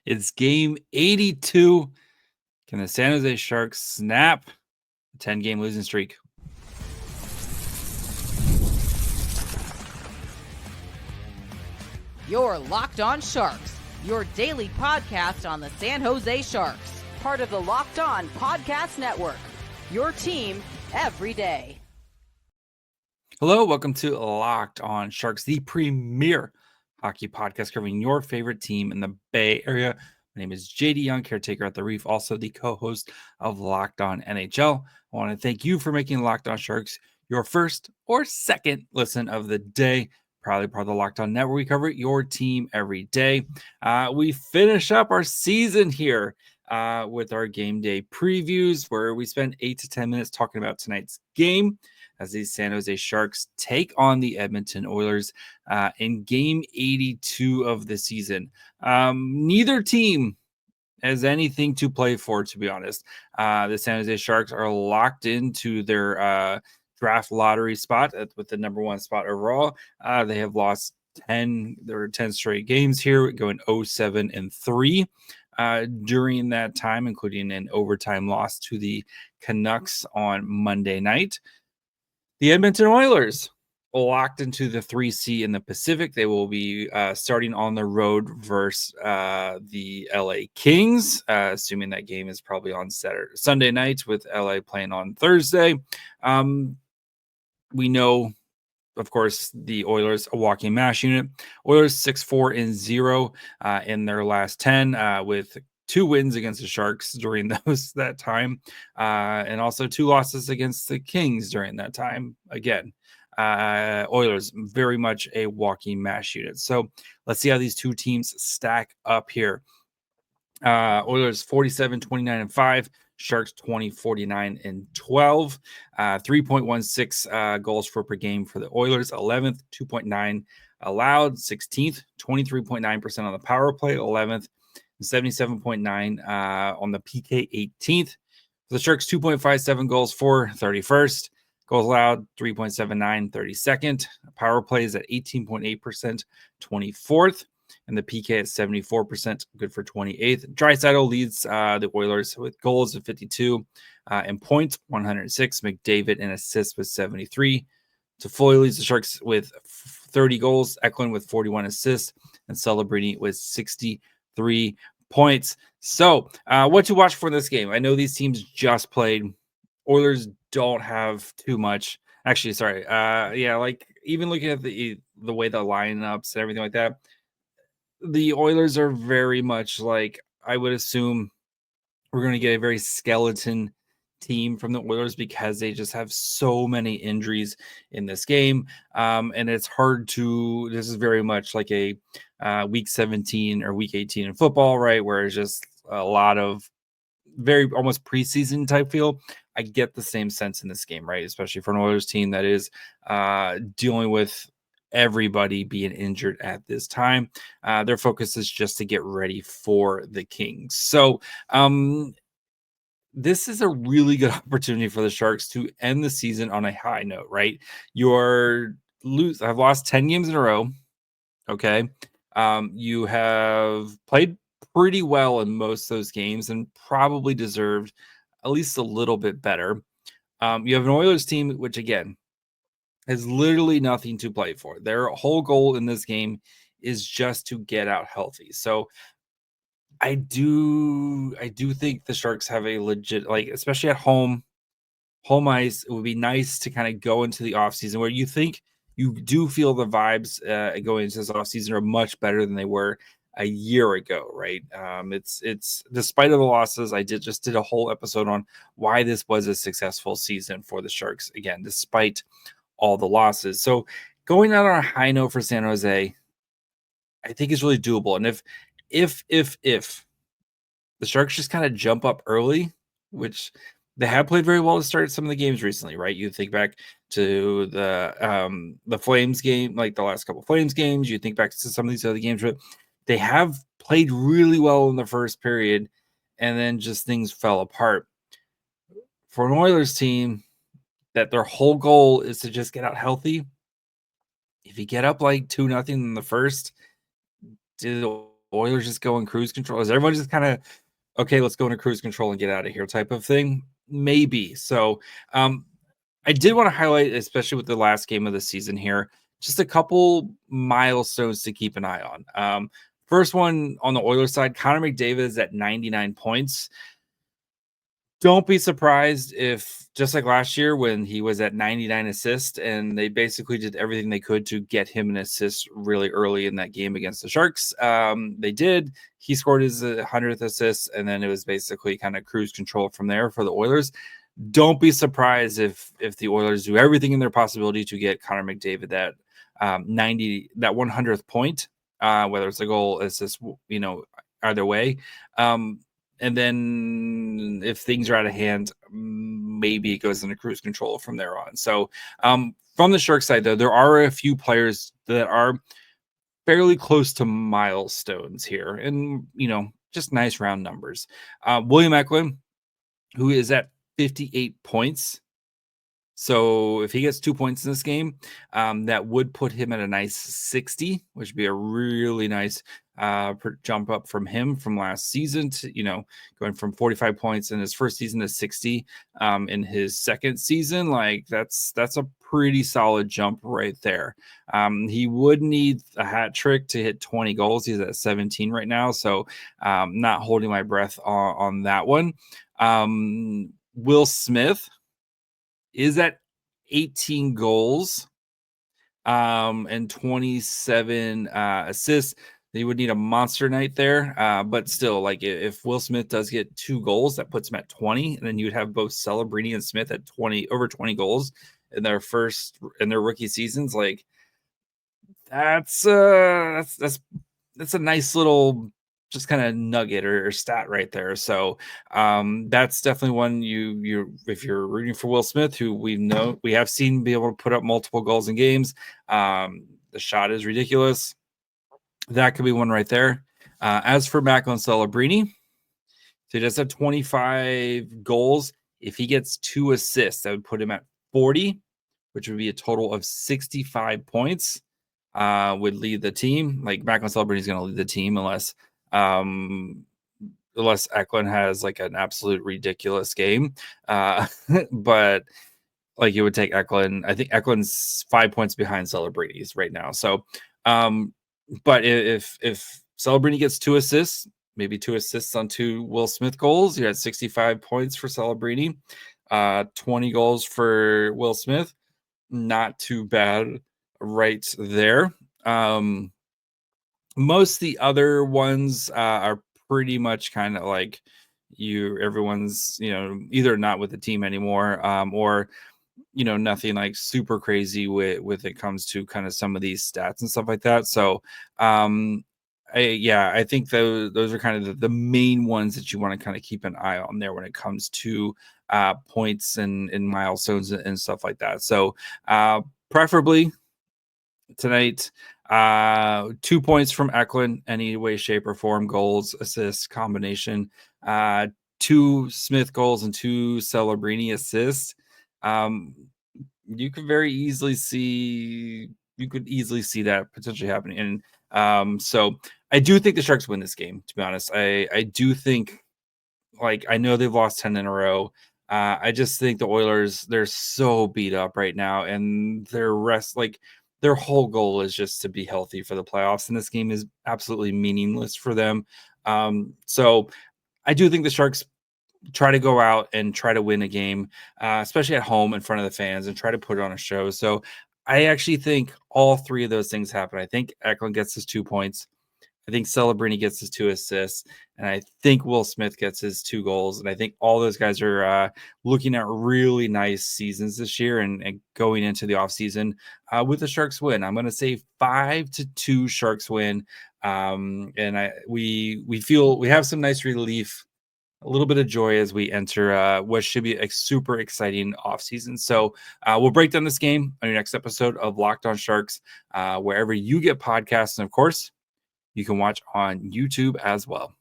It's game 82. Can the San Jose Sharks snap a 10-game losing streak? You're Locked On Sharks, your daily podcast on the San Jose Sharks, part of the Locked On Podcast Network, your team every day. Hello, welcome to Locked On Sharks, the premier hockey podcast covering your favorite team in the Bay Area. My name is JD Young, caretaker at the Reef, also the co-host of Locked On NHL. I want to thank you for making Locked On Sharks your first or second listen of the day. Proudly part of the Locked On Network. We cover your team every day. We finish up our season here with our game day previews, where we spend 8 to 10 minutes talking about tonight's game as the San Jose Sharks take on the Edmonton Oilers in game 82 of the season. Neither team has anything to play for, to be honest. The San Jose Sharks are locked into their draft lottery spot with the number one spot overall. They have lost 10 straight games here, going 0-7-3 during that time, including an overtime loss to the Canucks on Monday night. The Edmonton Oilers locked into the 3C in the Pacific. They will be starting on the road versus the LA Kings, assuming that game is probably on Sunday night, with LA playing on Thursday. We know, of course, the Oilers, a walking mash unit. Oilers 6-4-0 in their last 10, with 2 wins against the Sharks during that time, and also 2 losses against the Kings during that time. Again, Oilers very much a walking mash unit. So let's see how these two teams stack up here. Oilers 47-29-5. Sharks 20-49-12. 3.16 goals for per game for the Oilers. 11th, 2.9 allowed. 16th, 23.9% on the power play. 11th, 77.9 on the PK. 18th. For the Sharks, 2.57 goals for. 31st. Goals allowed, 3.79. 32nd. Power play is at 18.8%. 24th. And the PK at 74%, good for 28th. Draisaitl leads the Oilers with goals of 52 and points, 106. McDavid and assists with 73. Toffoli leads the Sharks with 30 goals. Eklund with 41 assists. And Celebrini with 63 points. So what to watch for this game? I know these teams just played. Oilers don't have too much. Actually, sorry. Even looking at the way the lineups and everything like that, the Oilers are very much like, I would assume we're going to get a very skeleton team from the Oilers because they just have so many injuries in this game. And it's hard this is very much like a week 17 or week 18 in football, right? Where it's just a lot of very almost preseason type feel. I get the same sense in this game, right? Especially for an Oilers team that is dealing with everybody being injured at this time. Their focus is just to get ready for the Kings. So this is a really good opportunity for the Sharks to end the season on a high note, right? I've lost 10 games in a row. Okay. You have played pretty well in most of those games and probably deserved at least a little bit better. You have an Oilers team, which again has literally nothing to play for. Their whole goal in this game is just to get out healthy. So I do think the Sharks have a legit, especially at home ice. It would be nice to kind of go into the offseason where you think you do feel the vibes going into this offseason are much better than they were a year ago, right? It's despite of the losses, I did a whole episode on why this was a successful season for the Sharks, again, despite all the losses. So going out on a high note for San Jose, I think is really doable. And if the Sharks just kind of jump up early, which they have played very well to start some of the games recently, right? You think back to the Flames game, like the last couple of Flames games. You think back to some of these other games, but they have played really well in the first period, and then just things fell apart. For an Oilers team that their whole goal is to just get out healthy, if you get up like 2-0 in the first, do the Oilers just go in cruise control? Is everyone just kind of, okay, let's go into cruise control and get out of here type of thing? Maybe. So I did want to highlight, especially with the last game of the season here, just a couple milestones to keep an eye on. First one on the Oilers side, Connor McDavid is at 99 points. Don't be surprised if, just like last year when he was at 99 assists, and they basically did everything they could to get him an assist really early in that game against the Sharks. They did. He scored his 100th assist, and then it was basically kind of cruise control from there for the Oilers. Don't be surprised if the Oilers do everything in their possibility to get Connor McDavid that 100th point, whether it's a goal, assist, either way. And then if things are out of hand, maybe it goes into cruise control from there on. So from the Sharks side, though, there are a few players that are fairly close to milestones here, and just nice round numbers. William Eklund, who is at 58 points. So if he gets 2 points in this game, that would put him at a nice 60, which would be a really nice jump up from him from last season to, going from 45 points in his first season to 60 in his second season. Like that's a pretty solid jump right there. He would need a hat trick to hit 20 goals. He's at 17 right now. So not holding my breath on that one. Will Smith is at 18 goals and 27 assists. They would need a monster night there. But still, like if Will Smith does get 2 goals, that puts him at 20. And then you would have both Celebrini and Smith at over 20 goals in their rookie seasons. Like that's a nice little just kind of nugget or stat right there. So that's definitely one if you're rooting for Will Smith, who we have seen be able to put up multiple goals in games. The shot is ridiculous. That could be one right there. As for Macklin Celebrini, so he does have 25 goals. If he gets 2 assists, that would put him at 40, which would be a total of 65 points. Would lead the team. Like Macklin Celebrini is going to lead the team unless Eklund has like an absolute ridiculous game. But like it would take Eklund. I think Eklund's 5 points behind Celebrini's right now. So, but if Celebrini gets 2 assists, maybe 2 assists on 2 Will Smith goals, you had 65 points for Celebrini, 20 goals for Will Smith. Not too bad right there. Most of the other ones are pretty much kind of like everyone's either not with the team anymore or nothing like super crazy with it comes to kind of some of these stats and stuff like that. So I think those are kind of the main ones that you want to kind of keep an eye on there when it comes to points and milestones and stuff like that. So preferably tonight, 2 points from Eklund, any way, shape, or form, goals, assists, combination. 2 Smith goals and 2 Celebrini assists. You could easily see that potentially happening. And so I do think the Sharks win this game, to be honest. I do think, like, I know they've lost 10 in a row. I just think the Oilers, they're so beat up right now, and their whole goal is just to be healthy for the playoffs, and this game is absolutely meaningless for them. So I do think the Sharks try to go out and try to win a game, especially at home in front of the fans, and try to put it on a show. So I actually think all 3 of those things happen. I think Eklund gets his 2 points. I think Celebrini gets his 2 assists, and I think Will Smith gets his 2 goals. And I think all those guys are looking at really nice seasons this year and going into the offseason with the Sharks win. I'm going to say 5-2 Sharks win. And we feel we have some nice relief, a little bit of joy as we enter what should be a super exciting offseason. So we'll break down this game on your next episode of Locked On Sharks, wherever you get podcasts. And of course, you can watch on YouTube as well.